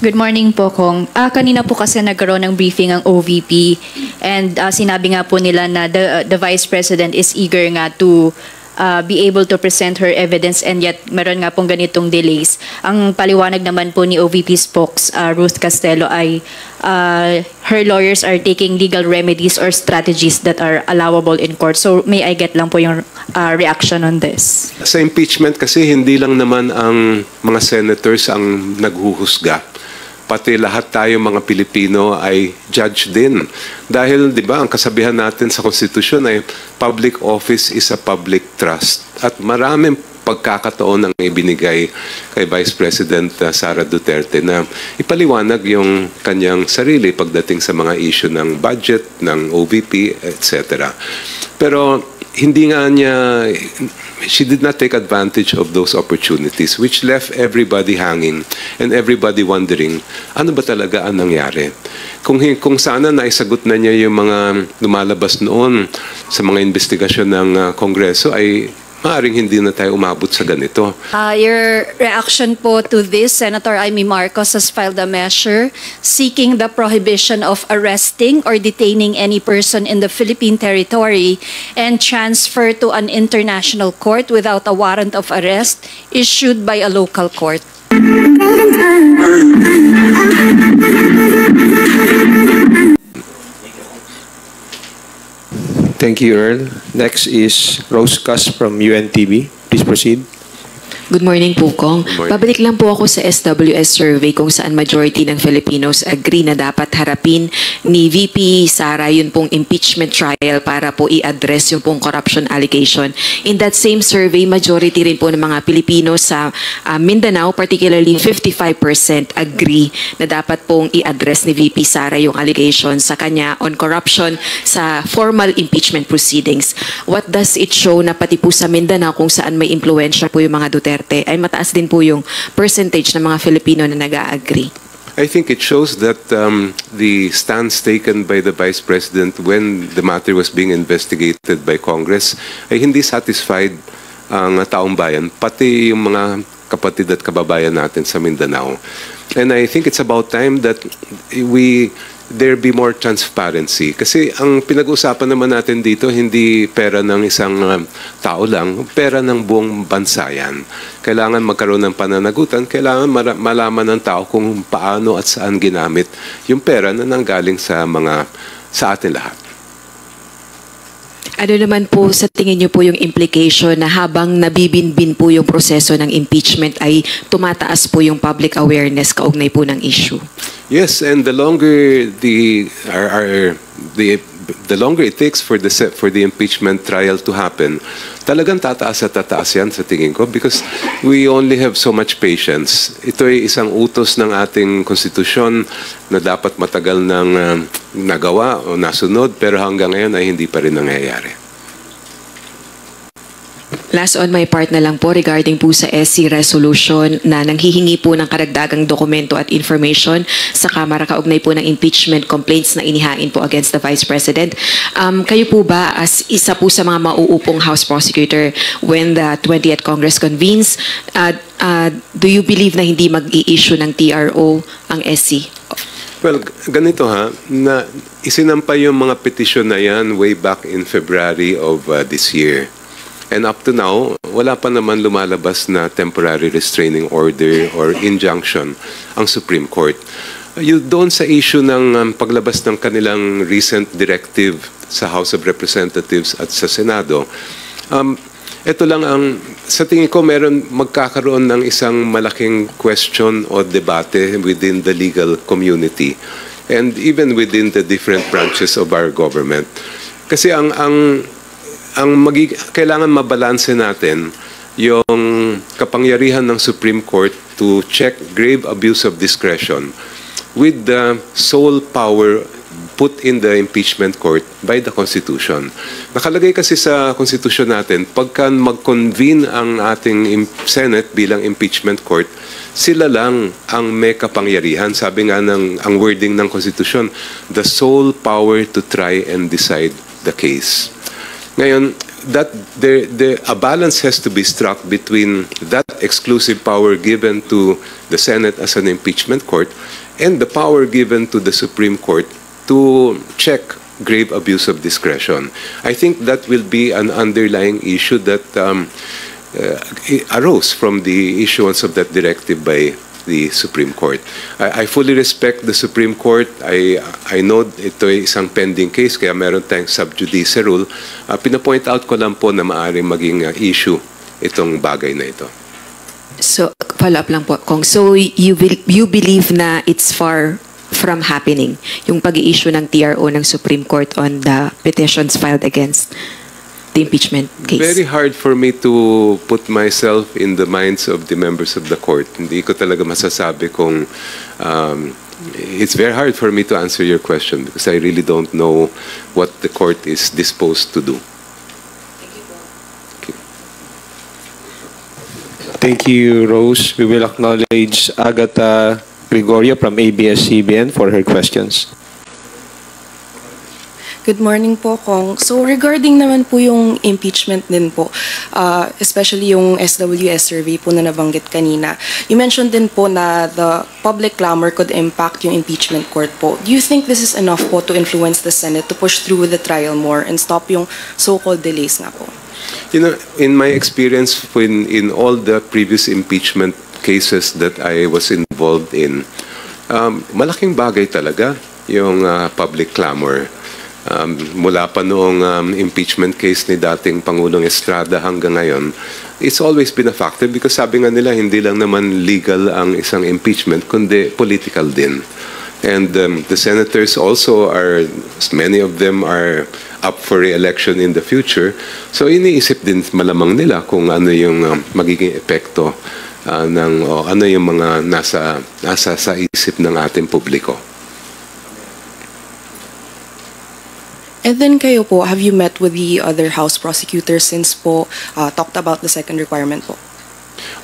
Good morning po, Kong. Kanina po kasi nagkaroon ng briefing ang OVP and sinabi nga po nila na the Vice President is eager nga to be able to present her evidence and yet meron nga pong ganitong delays. Ang paliwanag naman po ni OVP spokes Ruth Castelo ay her lawyers are taking legal remedies or strategies that are allowable in court. So may I get lang po yung reaction on this? Sa impeachment kasi hindi lang naman ang mga senators ang naghuhusga. Pati lahat tayo mga Pilipino ay judge din. Dahil, di ba, ang kasabihan natin sa konstitusyon ay public office is a public trust. At maraming pagkakataon ang ibinigay kay Vice President Sara Duterte na ipaliwanag yung kanyang sarili pagdating sa mga issue ng budget, ng OVP, etc. Pero hindi nga niya, she did not take advantage of those opportunities which left everybody hanging and everybody wondering, ano ba talaga ang nangyari? Kung sana naisagot na niya yung mga lumalabas noon sa mga investigasyon ng Kongreso ay maaaring hindi na tayo umabot sa ganito. Your reaction po to this, Senator Amy Marcos has filed a measure seeking the prohibition of arresting or detaining any person in the Philippine territory and transfer to an international court without a warrant of arrest issued by a local court. Thank you, Earl. Next is Rose Cas from UNTV. Please proceed. Good morning po, Kong. Good morning. Pabalik lang po ako sa SWS survey kung saan majority ng Filipinos agree na dapat harapin ni VP Sara yun pong impeachment trial para po i-address yung pong corruption allegation. In that same survey, majority rin po ng mga Pilipino sa Mindanao, particularly 55% agree na dapat pong i-address ni VP Sara yung allegation sa kanya on corruption sa formal impeachment proceedings. What does it show na pati po sa Mindanao kung saan may impluensya po yung mga Duterte ay mataas din po yung percentage ng mga Filipino na nag-a-agree? I think it shows that the stance taken by the Vice President when the matter was being investigated by Congress ay hindi satisfied ang taong bayan, pati yung mga kapatid at kababayan natin sa Mindanao. And I think it's about time that there be more transparency. Kasi ang pinag-usapan naman natin dito, hindi pera ng isang tao lang, pera ng buong bansa yan. Kailangan magkaroon ng pananagutan, kailangan malaman ng tao kung paano at saan ginamit yung pera na nanggaling sa atin lahat. Ano naman po sa tingin niyo po yung implication na habang nabibinbin po yung proseso ng impeachment ay tumataas po yung public awareness kaugnay po ng issue? Yes, and the longer the longer it takes for the impeachment trial to happen, talagang tataas at tataas yan sa tingin ko because we only have so much patience. Ito ay isang utos ng ating konstitusyon na dapat matagal nang nagawa o nasunod pero hanggang ngayon ay hindi pa rin nangyayari. Last on my part na lang po regarding po sa SC resolution na nanghihingi po ng karagdagang dokumento at information sa Kamara kaugnay po ng impeachment complaints na inihain po against the Vice President. Kayo po ba as isa po sa mga mauupong House Prosecutor when the 20th Congress convenes, do you believe na hindi mag-i-issue ng TRO ang SC? Well, ganito na isinampay yung mga petisyon na yan way back in February of this year. And up to now, wala pa naman lumalabas na temporary restraining order or injunction ang Supreme Court. Doon sa issue ng paglabas ng kanilang recent directive sa House of Representatives at sa Senado, ito lang sa tingin ko magkakaroon ng isang malaking question o debate within the legal community and even within the different branches of our government. Kasi kailangan mabalanse natin yung kapangyarihan ng Supreme Court to check grave abuse of discretion with the sole power put in the impeachment court by the Constitution. Nakalagay kasi sa Constitution natin, pagka mag-convene ang ating Senate bilang impeachment court, sila lang ang may kapangyarihan. Sabi nga ang wording ng Constitution, the sole power to try and decide the case. Ngayon, a balance has to be struck between that exclusive power given to the Senate as an impeachment court and the power given to the Supreme Court to check grave abuse of discretion. I think that will be an underlying issue that arose from the issuance of that directive by the Supreme Court. I fully respect the Supreme Court. I know ito ay isang pending case, kaya meron tayong sub judice rule. Pinapoint out ko lang po na maaaring maging issue itong bagay na ito. So, follow up lang po, Kong. So, you believe na it's far from happening, yung pag-i-issue ng TRO ng Supreme Court on the petitions filed against the impeachment case? Very hard for me to put myself in the minds of the members of the court. Hindi ko talaga masasabi kung it's very hard for me to answer your question because I really don't know what the court is disposed to do. Thank you, Rose. We will acknowledge Agatha Gregorio from ABS-CBN for her questions. Good morning po, Kong. So regarding naman po yung impeachment din po, especially yung SWS survey po na nabanggit kanina, you mentioned din po na the public clamor could impact yung impeachment court po. Do you think this is enough po to influence the Senate to push through the trial more and stop yung so-called delays nga po? You know, in my experience in all the previous impeachment cases that I was involved in, malaking bagay talaga yung public clamor. Mula pa noong impeachment case ni dating Pangulong Estrada hanggang ngayon, it's always been a factor because sabi nga nila, hindi lang naman legal ang isang impeachment, kundi political din. And the senators also are, many of them are up for re-election in the future. So iniisip din malamang nila kung ano yung magiging epekto ano yung mga nasa sa isip ng ating publiko. And then kayo po, have you met with the other House prosecutors since po talked about the second requirement po?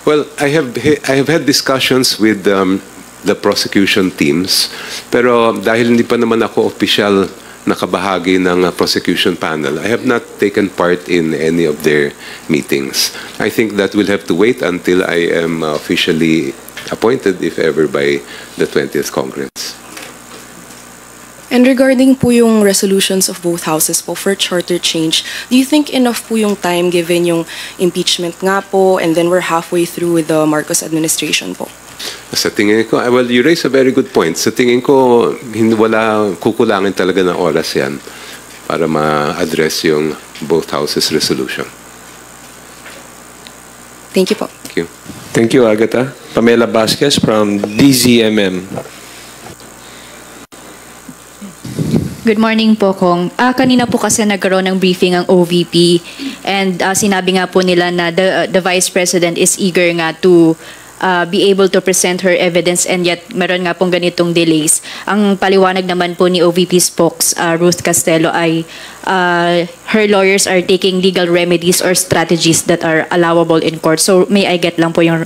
Well, I have had discussions with the prosecution teams, pero dahil hindi pa naman ako official nakabahagi ng prosecution panel, I have not taken part in any of their meetings. I think that will have to wait until I am officially appointed, if ever, by the 20th Congress. And regarding po yung resolutions of both houses po for charter change, do you think enough po yung time given yung impeachment nga po and then we're halfway through with the Marcos administration po? Sa tingin ko, well, you raise a very good point. Sa tingin ko, wala kukulangin talaga ng oras yan para ma-address yung both houses resolution. Thank you po. Thank you. Thank you, Agatha. Pamela Vasquez from DZMM. Good morning po, Kong. Kanina po kasi nagkaroon ng briefing ang OVP and sinabi nga po nila na the Vice President is eager nga to be able to present her evidence and yet meron nga pong ganitong delays. Ang paliwanag naman po ni OVP spokes Ruth Castelo ay her lawyers are taking legal remedies or strategies that are allowable in court. So may I get lang po yung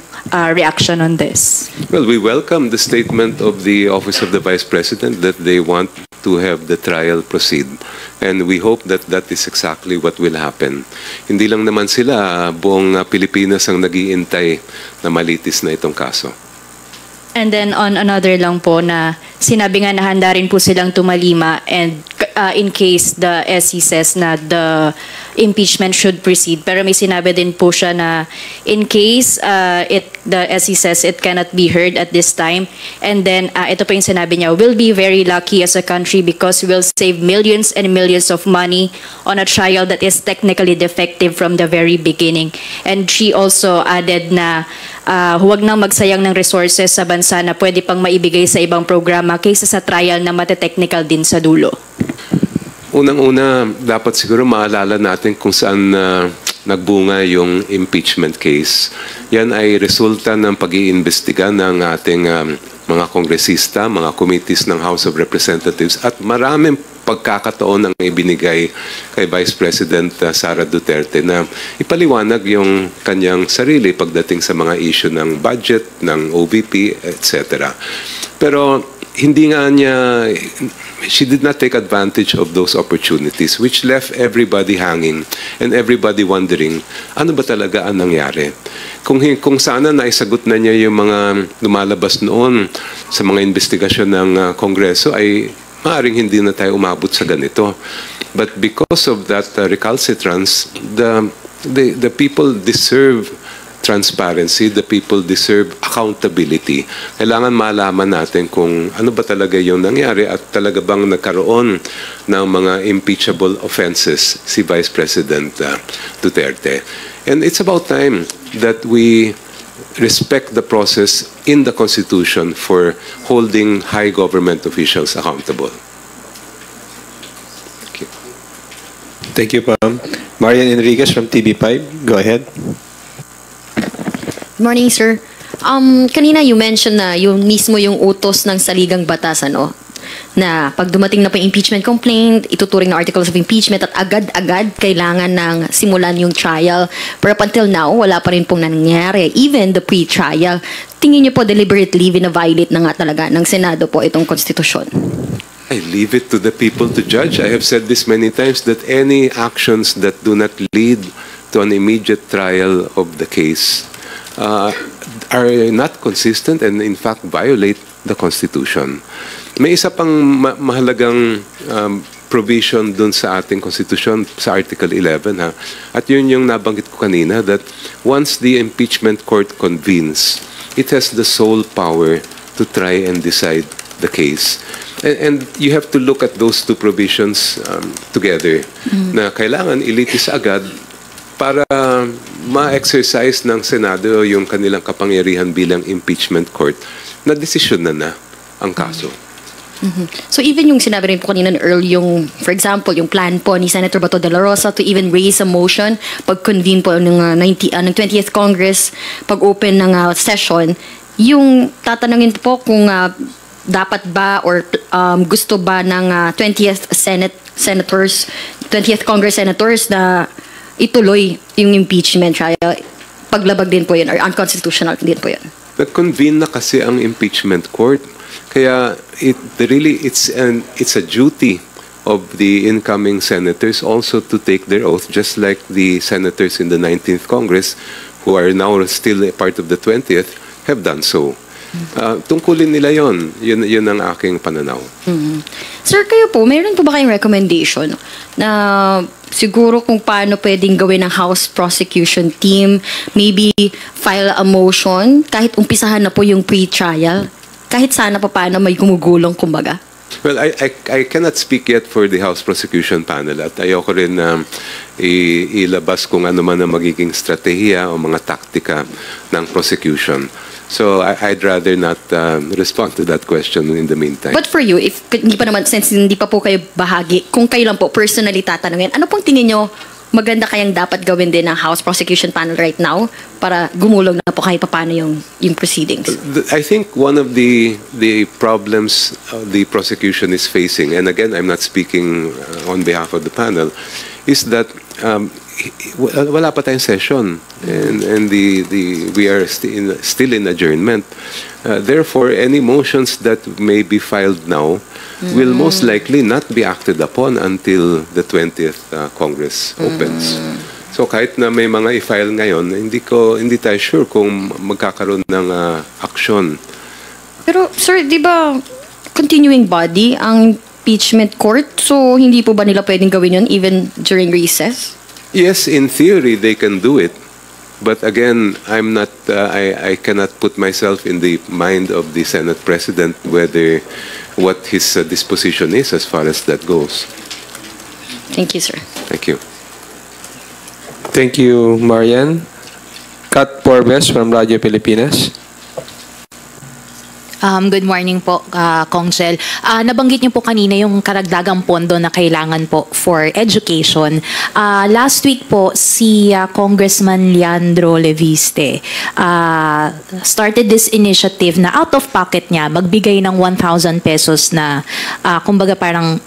reaction on this? Well, we welcome the statement of the Office of the Vice President that they want to have the trial proceed. And we hope that that is exactly what will happen. Hindi lang naman sila, buong Pilipinas ang nag-iintay na malitis na itong kaso. And then on another lang po na sinabi nga na handa rin po silang tumalima and in case the SC says na the impeachment should proceed. Pero may sinabi din po siya na in case the SC says it cannot be heard at this time. And then ito po yung sinabi niya, we'll be very lucky as a country because we'll save millions and millions of money on a trial that is technically defective from the very beginning. And she also added na huwag nang magsayang ng resources sa bansa na pwede pang maibigay sa ibang programa kaysa sa trial na mate-technical din sa dulo. Unang-una, dapat siguro maalala natin kung saan nagbunga yung impeachment case. Yan ay resulta ng pag-iimbestiga ng ating mga kongresista, mga committees ng House of Representatives at maraming pagkakataon ang ibinigay kay Vice President Sara Duterte na ipaliwanag yung kanyang sarili pagdating sa mga issue ng budget, ng OVP, etc. Pero hindi nga niya, she did not take advantage of those opportunities, which left everybody hanging and everybody wondering, ano ba talaga ang nangyari? Kung sana naisagot na niya yung mga lumalabas noon sa mga investigasyon ng Kongreso, ay maaaring hindi na tayo umabot sa ganito. But because of that recalcitrance, the people deserve transparency, the people deserve accountability. Kailangan malaman natin kung ano ba talaga yung nangyari at talaga bang nagkaroon ng mga impeachable offenses si Vice President Duterte. And it's about time that we respect the process in the Constitution for holding high government officials accountable. Thank you, Pam. Marian Enriquez from TV5. Go ahead. Morning, sir. Kanina you mentioned na yung mismo yung utos ng saligang batas, ano? Na pag dumating na po yung impeachment complaint, ituturing na articles of impeachment at agad-agad kailangan ng simulan yung trial. Pero up until now, wala pa rin pong nangyari. Even the pre-trial. Tingin niyo po deliberately vina-violate na nga talaga ng Senado po itong konstitusyon? I leave it to the people to judge. I have said this many times that any actions that do not lead to an immediate trial of the case are not consistent and in fact violate the Constitution. May isa pang mahalagang provision dun sa ating Constitution sa Article 11 ha. At yun yung nabanggit ko kanina that once the impeachment court convenes, it has the sole power to try and decide the case. And you have to look at those two provisions together na kailangan ilitis agad para ma-exercise ng Senado yung kanilang kapangyarihan bilang impeachment court na desisyon na ang kaso. So even yung sinabi rin po kanina ng Earl, yung, for example, yung plan po ni Senator Bato de la Rosa to even raise a motion pag-convene po ng 20th Congress, pag-open ng session, yung tatanungin po kung dapat ba or gusto ba ng 20th Congress senators na ituloy yung impeachment trial, paglabag din po yun or unconstitutional din po yun. Nag-convene na kasi ang impeachment court. Kaya it's a duty of the incoming senators also to take their oath, just like the senators in the 19th Congress who are now still a part of the 20th have done so. Tungkulin nila yun ang aking pananaw. Sir, kayo po, mayroon po ba kayong recommendation na siguro kung paano pwedeng gawin ng House Prosecution Team, maybe file a motion kahit umpisahan na po yung pre-trial, kahit sana pa paano may gumugulong kumbaga? Well, I cannot speak yet for the House Prosecution Panel at ayoko rin ilabas kung ano man ang magiging strategiya o mga taktika ng prosecution. So I'd rather not respond to that question in the meantime. But for you, if hindi pa naman, since hindi pa po kayo bahagi, kung kayo lang po personally tatanungin, ano pong tingin nyo maganda kayang dapat gawin din ng House Prosecution Panel right now para gumulong na po kahit paano yung proceedings? I think one of the problems the prosecution is facing, and again, I'm not speaking on behalf of the panel, is that wala pa tayong session and we are still in adjournment. Therefore, any motions that may be filed now will most likely not be acted upon until the 20th Congress opens. So kahit na may mga i-file ngayon, hindi tayo sure kung magkakaroon ng action. Pero sir, di ba continuing body ang impeachment court? So hindi po ba nila pwedeng gawin yun even during recess? Yes, in theory they can do it, but again, I'm not. I cannot put myself in the mind of the Senate President whether what his disposition is as far as that goes. Thank you, sir. Thank you. Thank you, Marian. Kat Porbes from Radio Pilipinas. Good morning po, Kong.Chel. Nabanggit niyo po kanina yung karagdagang pondo na kailangan po for education. Last week po, si Congressman Leandro Leviste started this initiative na out of pocket niya, magbigay ng 1,000 pesos na kumbaga parang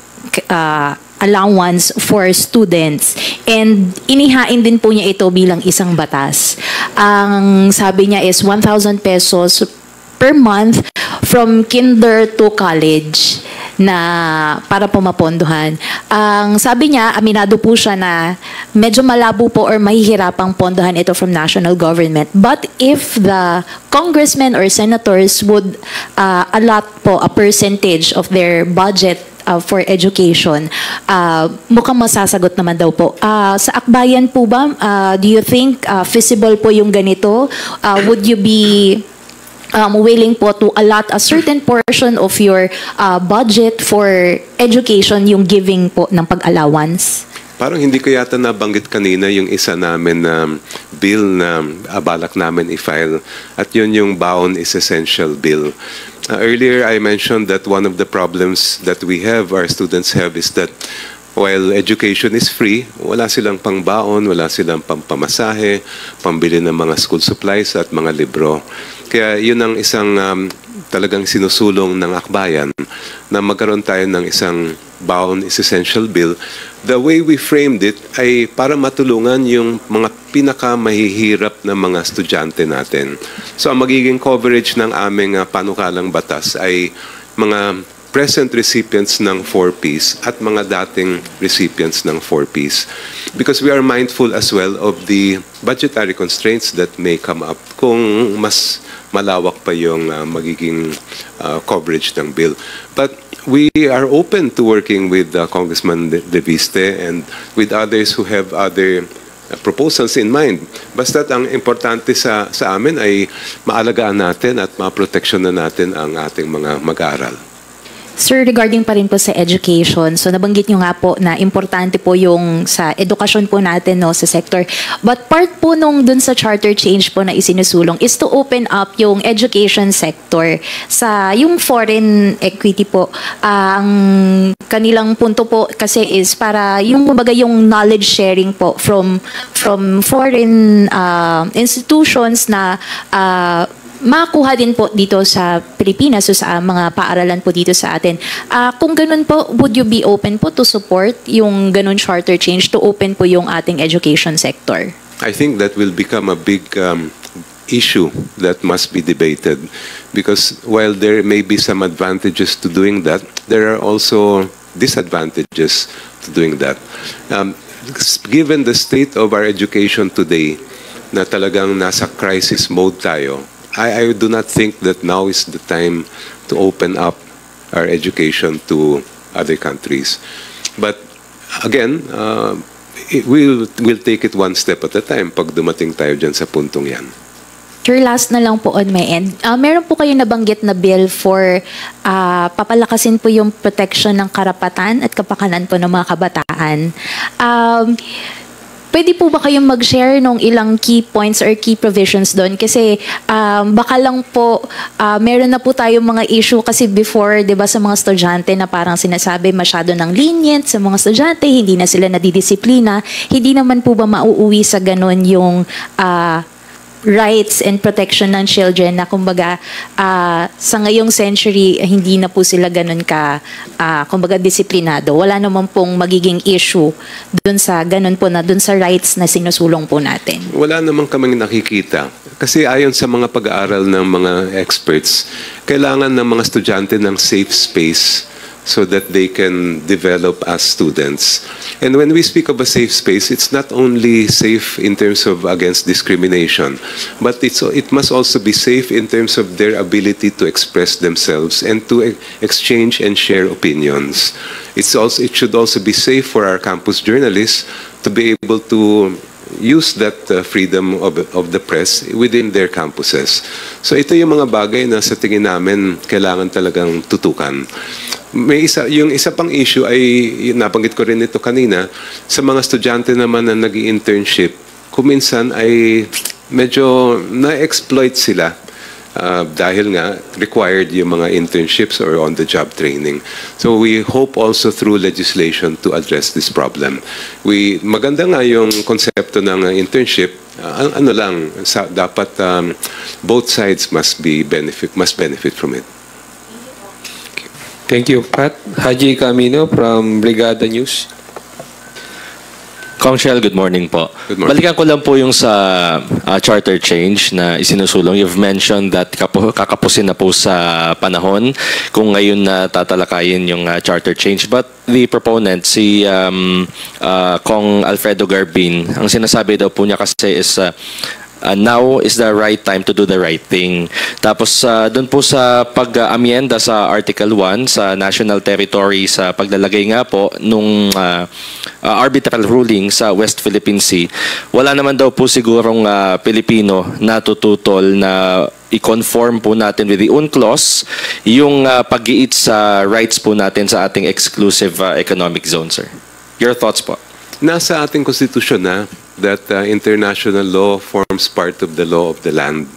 allowance for students. And inihain din po niya ito bilang isang batas. Ang sabi niya is 1,000 pesos per month from kinder to college na para po mapondohan. Ang sabi niya, aminado po siya na medyo malabo po or mahihirapang pondohan ito from national government. But if the congressmen or senators would allot po a percentage of their budget for education, mukhang masasagot naman daw po. Sa akbayan po ba, do you think feasible po yung ganito? Would you be willing po to allot a certain portion of your budget for education, yung giving po ng pag-allowance? Parang hindi ko yata nabanggit kanina yung isa namin na bill na balak namin i-file, at yun yung Baon is Essential bill. Earlier I mentioned that one of the problems that we have, our students have, is that while education is free, wala silang pangbaon, wala silang pampamasahe, pambili ng mga school supplies at mga libro. Kaya yun ang isang talagang sinusulong ng akbayan, na magkaroon tayo ng isang Baon is Essential bill. The way we framed it ay para matulungan yung mga pinakamahihirap na mga estudyante natin. So ang magiging coverage ng aming panukalang batas ay mga present recipients ng 4Ps at mga dating recipients ng 4Ps. Because we are mindful as well of the budgetary constraints that may come up kung mas malawak pa yung magiging coverage ng bill. But we are open to working with Congressman De Viste and with others who have other proposals in mind. Basta't ang importante sa amin ay maalagaan natin at maproteksyonan natin ang ating mga mag-aaral. Sir, regarding pa rin po sa education, so nabanggit nyo nga po na importante po yung sa edukasyon po natin, no, sa sector. But part po nung dun sa charter change po na isinusulong is to open up yung education sector sa yung foreign equity po. Ang kanilang punto po kasi is para yung kumbaga yung knowledge sharing po from foreign institutions na makuha din po dito sa Pilipinas o sa mga paaralan po dito sa atin. Kung ganun po, would you be open po to support yung ganun charter change to open po yung ating education sector? I think that will become a big issue that must be debated, because while there may be some advantages to doing that, there are also disadvantages to doing that. Given the state of our education today, na talagang nasa crisis mode tayo, I do not think that now is the time to open up our education to other countries. But again, we'll take it one step at a time pag dumating tayo dyan sa puntong yan. Sir, last na lang po on my end. Meron po kayo nabanggit na bill for papalakasin po yung protection ng karapatan at kapakanan po ng mga kabataan. Pwede po ba kayong mag-share ng ilang key points or key provisions doon? Kasi baka lang po, meron na po tayong mga issue kasi before, di ba, sa mga estudyante na parang sinasabi masyado ng lenient sa mga estudyante, hindi na sila nadidisiplina. Hindi naman po ba mauuwi sa ganun yung rights and protection ng children na kumbaga sa ngayong century hindi na po sila ganun kumbaga disiplinado. Wala naman pong magiging issue dun sa ganun po na dun sa rights na sinusulong po natin. Wala naman kaming nakikita. Kasi ayon sa mga pag-aaral ng mga experts, kailangan ng mga estudyante ng safe space so that they can develop as students. And when we speak of a safe space, it's not only safe in terms of against discrimination, but it must also be safe in terms of their ability to express themselves and to exchange and share opinions. It should also be safe for our campus journalists to be able to use that freedom of the press within their campuses. So ito yung mga bagay na sa tingin namin kailangan talagang tutukan. Yung isa pang issue ay, nabanggit ko rin ito kanina, sa mga estudyante naman na nag-i-internship, kuminsan ay medyo na-exploit sila dahil nga required yung mga internships or on-the-job training. So we hope also through legislation to address this problem. Maganda nga yung konsepto ng internship, dapat both sides must benefit from it. Thank you, Pat. Haji Camino from Brigada News. Kong Shell, good morning po. Good morning. Balikan ko lang po yung sa charter change na isinusulong. You've mentioned that kakapusin na po sa panahon kung ngayon na tatalakayin yung charter change. But the proponent, si Kong Alfredo Garbin, ang sinasabi daw po niya kasi is now is the right time to do the right thing. Tapos doon po sa pag-amyenda sa Article 1 sa national territory sa paglalagay nga po nung arbitral ruling sa West Philippine Sea, wala naman daw po sigurong Pilipino na tututol na i-conform po natin with the UNCLOS yung pag-iit sa rights po natin sa ating exclusive economic zone, sir. Your thoughts po? Nasa ating konstitusyon na that international law forms part of the law of the land.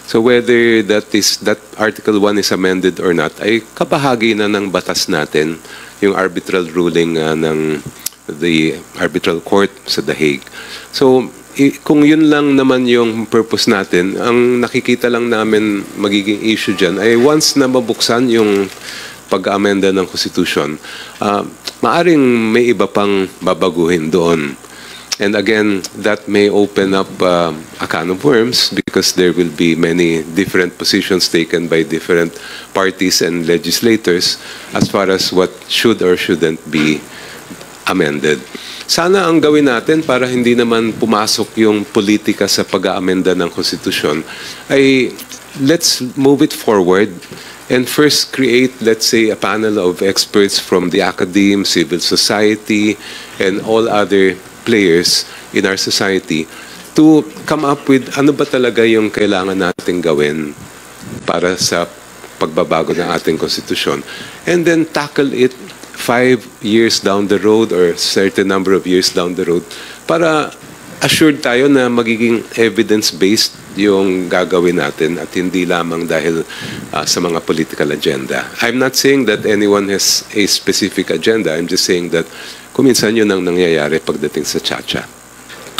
So whether that Article 1 is amended or not, ay kabahagi na ng batas natin, yung arbitral ruling ng the arbitral court sa The Hague. So kung yun lang naman yung purpose natin, ang nakikita lang namin magiging issue dyan ay once na mabuksan yung pag-amenda ng Constitution, maaring may iba pang babaguhin doon. And again, that may open up a can of worms because there will be many different positions taken by different parties and legislators as far as what should or shouldn't be amended. Sana ang gawin natin para hindi naman pumasok yung politika sa pag-aamenda ng konstitusyon ay let's move it forward and first create, let's say, a panel of experts from the academe, civil society, and all other players in our society to come up with ano ba talaga yung kailangan nating gawin para sa pagbabago ng ating konstitusyon. And then tackle it 5 years down the road or certain number of years down the road para assured tayo na magiging evidence-based yung gagawin natin at hindi lamang dahil sa mga political agenda. I'm not saying that anyone has a specific agenda. I'm just saying that kuminsan yun ang nangyayari pagdating sa Chacha.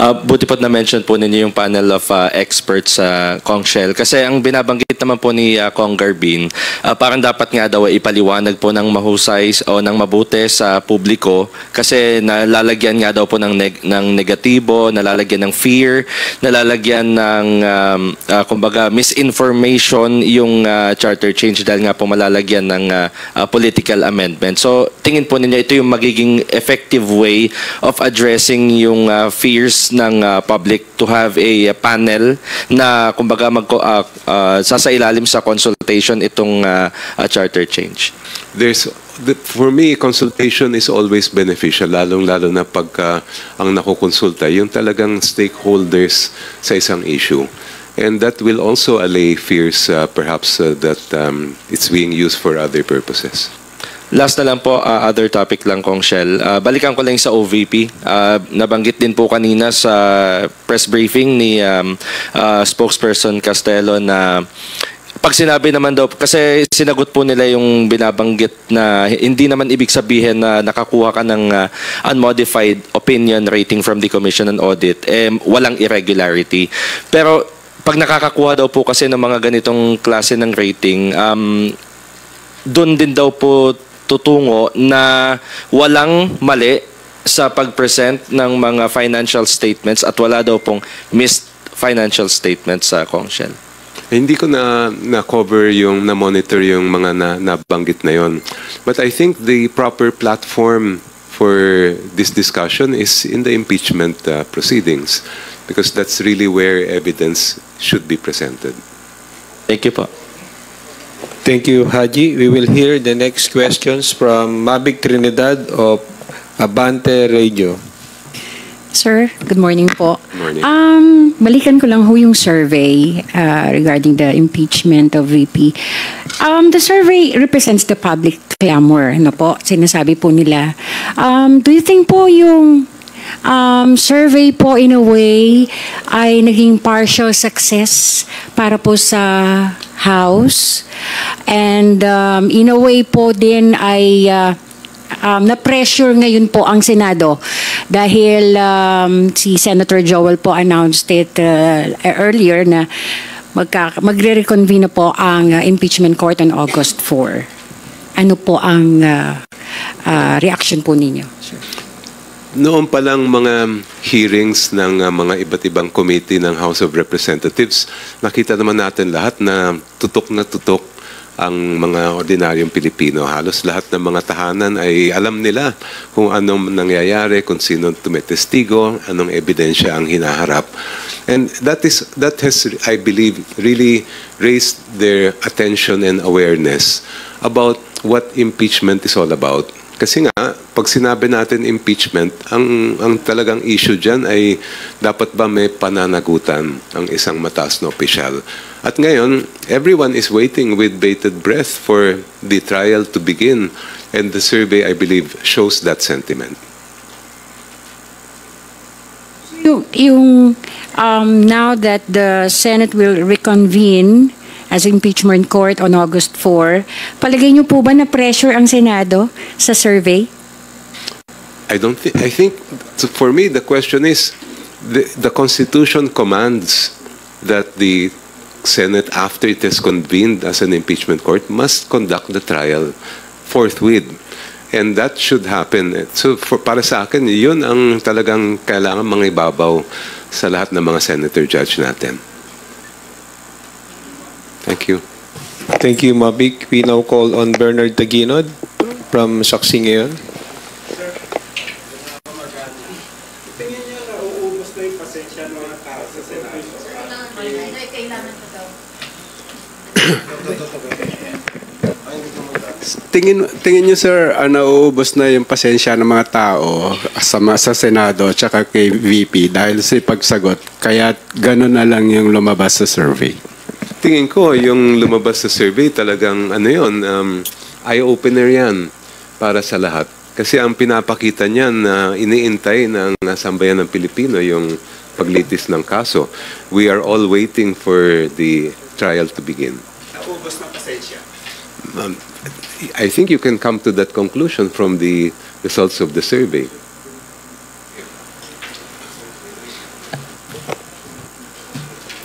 Buti po't na-mention po ninyo yung panel of experts sa Kong Shell. Kasi ang binabanggit naman po ni Kong Garbin, parang dapat nga daw ipaliwanag po ng mahusay o ng mabuti sa publiko kasi nalalagyan nga daw po ng negatibo, nalalagyan ng fear, nalalagyan ng kumbaga misinformation yung charter change dahil nga po malalagyan ng political amendment. So tingin po ninyo ito yung magiging effective way of addressing yung fears ng public to have a panel na kumbaga sasailalim sa consultation itong charter change. For me, consultation is always beneficial, lalong-lalo na pagka ang nakukonsulta, yung talagang stakeholders sa isang issue. And that will also allay fears perhaps that it's being used for other purposes. Last na lang po, other topic lang, Kong Shell. Balikan ko lang sa OVP. Nabanggit din po kanina sa press briefing ni spokesperson Castelo na pag sinabi naman daw, kasi sinagot po nila yung binabanggit na hindi naman ibig sabihin na nakakuha ka ng unmodified opinion rating from the Commission on Audit, walang irregularity. Pero pag nakakakuha daw po kasi ng mga ganitong klase ng rating, doon din daw po tutungo na walang mali sa pag-present ng mga financial statements at wala daw pong missed financial statements sa Kong Shell. Hindi ko na-cover na-monitor yung mga nabanggit na yon. But I think the proper platform for this discussion is in the impeachment proceedings because that's really where evidence should be presented. Thank you po. Thank you, Haji. We will hear the next questions from Mabig Trinidad of Abante Radio. Sir, good morning po. Good morning. Balikan ko lang ho yung survey regarding the impeachment of VP. The survey represents the public clamor, ano po? Sinasabi po nila. Do you think po yung survey po in a way ay naging partial success para po sa House and in a way po din ay na-pressure ngayon po ang Senado dahil si Senator Joel po announced it earlier na magre-reconvene po ang impeachment court on August 4. Ano po ang reaction po ninyo, sir? noon pa lang mga hearings ng mga iba't ibang committee ng House of Representatives, nakita naman natin lahat na tutok ang mga ordinaryong Pilipino. Halos lahat ng mga tahanan ay alam nila kung anong nangyayari, kung sino tumetestigo, anong ebidensya ang hinaharap. And that has, I believe, really raised their attention and awareness about what impeachment is all about. Kasi nga, pag sinabi natin impeachment, ang talagang issue dyan ay dapat ba may pananagutan ang isang mataas na opisyal. At ngayon, everyone is waiting with bated breath for the trial to begin. And the survey, I believe, shows that sentiment. Now that the Senate will reconvene as impeachment court on August 4, palagay niyo po ba na pressure ang Senado sa survey? I think for me the question is the Constitution commands that the Senate, after it has convened as an impeachment court, must conduct the trial forthwith. And that should happen. So para sa akin, yun ang talagang kailangan mangibabaw sa lahat ng mga senator judge natin. Thank you. Thank you, Mabik. We now call on Bernard Taguinod from Saksi Ngayon. Tingin niyo, sir, nauubos na yung pasensya ng mga tao sa Senado at kay VP dahil sa pagsagot, kaya gano'n na lang yung lumabas sa survey? Tingin ko, yung lumabas sa survey talagang eye-opener yan para sa lahat. Kasi ang pinapakita niyan na iniintay ng sambayan ng Pilipino yung paglitis ng kaso. We are all waiting for the trial to begin. Naubos na pasensya? I think you can come to that conclusion from the results of the survey.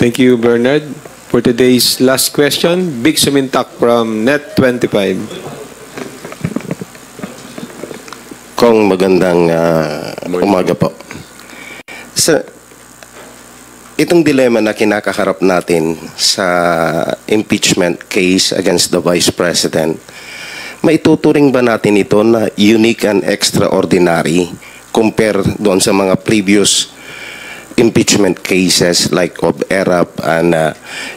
Thank you, Bernard. For today's last question, Big Sumintak from Net25. Kong, magandang umaga po. Itong dilema na kinakaharap natin sa impeachment case against the Vice President, maituturing ba natin ito na unique and extraordinary compare doon sa mga previous impeachment cases like of ERAP and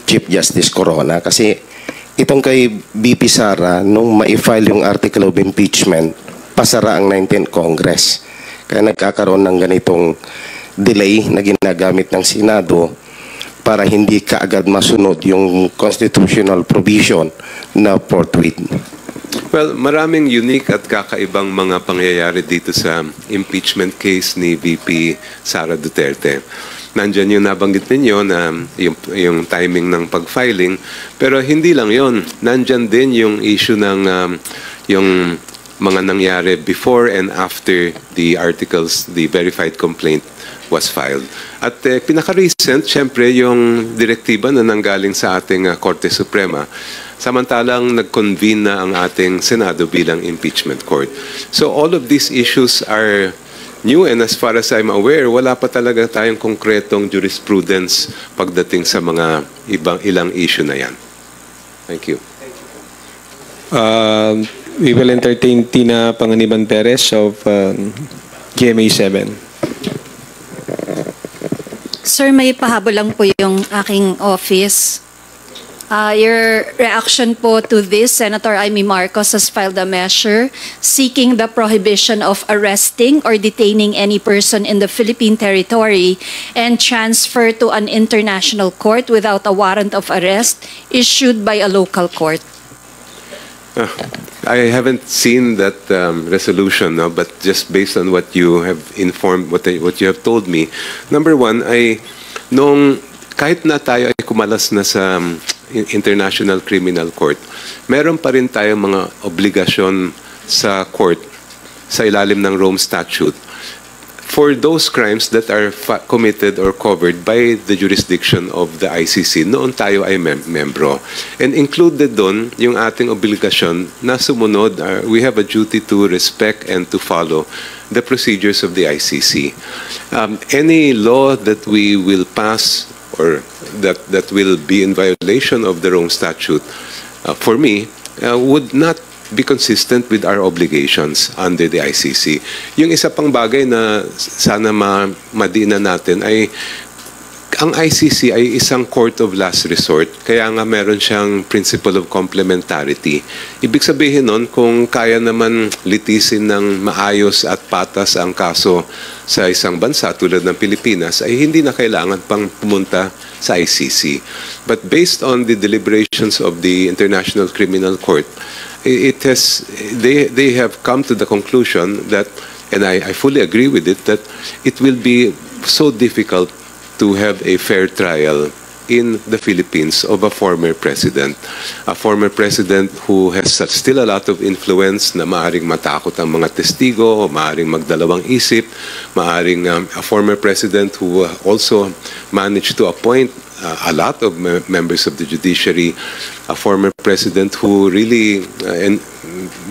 Chief Justice Corona? Kasi itong kay BP Sara, nung ma-file yung article of impeachment, pasara ang 19th Congress. Kaya nagkakaroon ng ganitong delay na ginagamit ng Senado para hindi kaagad masunod yung constitutional provision na forthwith. Well, maraming unique at kakaibang mga pangyayari dito sa impeachment case ni VP Sara Duterte. Nandyan yung nabanggit ninyo na yung timing ng pag-filing, pero hindi lang yon. Nandyan din yung issue ng yung mga nangyari before and after the articles, the verified complaint was filed. At pinaka-recent, syempre, yung direktiba na nanggaling sa ating Korte Suprema, samantalang nag-convene na ang ating Senado bilang impeachment court. So all of these issues are new, and as far as I'm aware, wala pa talaga tayong konkretong jurisprudence pagdating sa mga ilang issue na yan. Thank you. We will entertain Tina Panganiban Perez of GMA7. Sir, may pahabol lang po yung aking office. Your reaction po to this, Senator Amy Marcos has filed a measure seeking the prohibition of arresting or detaining any person in the Philippine territory and transfer to an international court without a warrant of arrest issued by a local court. I haven't seen that resolution, no? But just based on what you have informed, what you have told me, number one, kahit na tayo ay kumalas na sa International Criminal Court, meron pa rin tayong mga obligasyon sa court sa ilalim ng Rome Statute for those crimes that are committed or covered by the jurisdiction of the ICC noon tayo ay membro. And included doon yung ating obligasyon na sumunod. We have a duty to respect and to follow the procedures of the ICC. Any law that we will pass or that will be in violation of the Rome Statute, for me, would not be consistent with our obligations under the ICC. Yung isa pang bagay na sana madina natin ay ang ICC ay isang court of last resort, kaya nga meron siyang principle of complementarity. Ibig sabihin nun, kung kaya naman litisin ng maayos at patas ang kaso sa isang bansa tulad ng Pilipinas, ay hindi na kailangan pang pumunta sa ICC. But based on the deliberations of the International Criminal Court, they have come to the conclusion that, and I fully agree with it, that it will be so difficult to have a fair trial in the Philippines of a former president who has still a lot of influence, na maaring matakot ang mga testigo, maaring magdalawang isip, maaring a former president who also managed to appoint a lot of members of the judiciary, a former president who really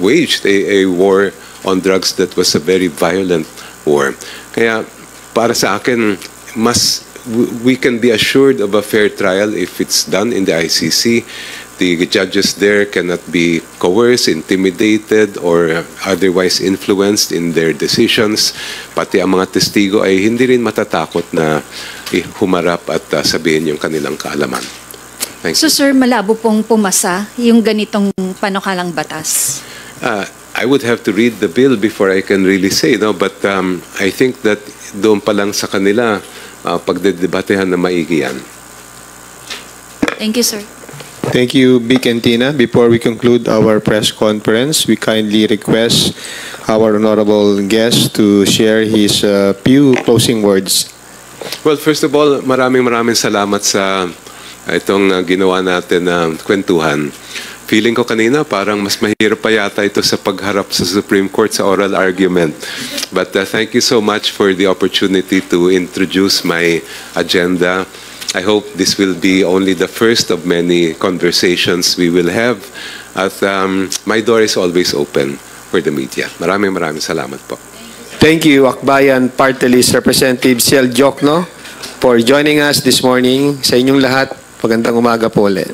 waged a war on drugs that was a very violent war. Kaya para sa akin, we can be assured of a fair trial if it's done in the ICC. The judges there cannot be coerced, intimidated, or otherwise influenced in their decisions. Pati ang mga testigo ay hindi rin matatakot na humarap at sabihin yung kanilang kaalaman. Thank you. So sir, malabo pong pumasa yung ganitong panukalang batas? I would have to read the bill before I can really say, no? But I think that doon pa lang sa kanila pagdedebatehan na maigi yan. Thank you, sir. Thank you, Vic and Tina. Before we conclude our press conference, we kindly request our honorable guest to share his few closing words. Well, first of all, maraming salamat sa itong ginawa natin na kwentuhan. Feeling ko kanina parang mas mahirap pa yata ito sa pagharap sa Supreme Court sa oral argument. But thank you so much for the opportunity to introduce my agenda. I hope this will be only the first of many conversations we will have. At my door is always open for the media. Maraming salamat po. Thank you, Akbayan Party List Representative Ciel Diokno, for joining us this morning. Sa inyong lahat, magandang umaga po ulit.